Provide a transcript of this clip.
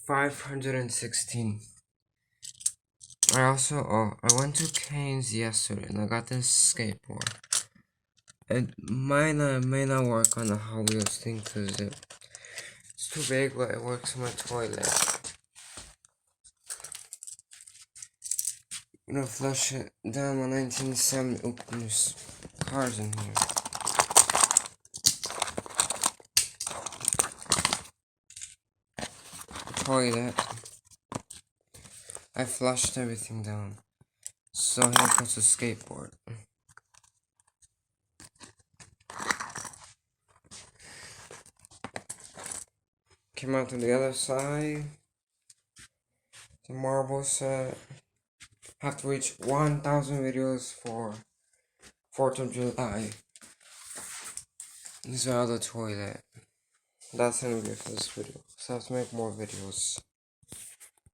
516. I went to Cane's yesterday and I got this skateboard. It may not work on the Hot Wheels thing because it's too big, but it works in my toilet. I'm gonna flush it down my 1970. Oop, there's cars in here. Toilet. I flushed everything down. So here goes the skateboard. Came out to the other side. The marble set. Have to reach 1,000 videos for 4th of July. These are the toilet. That's gonna be it for this video. So I have to make more videos.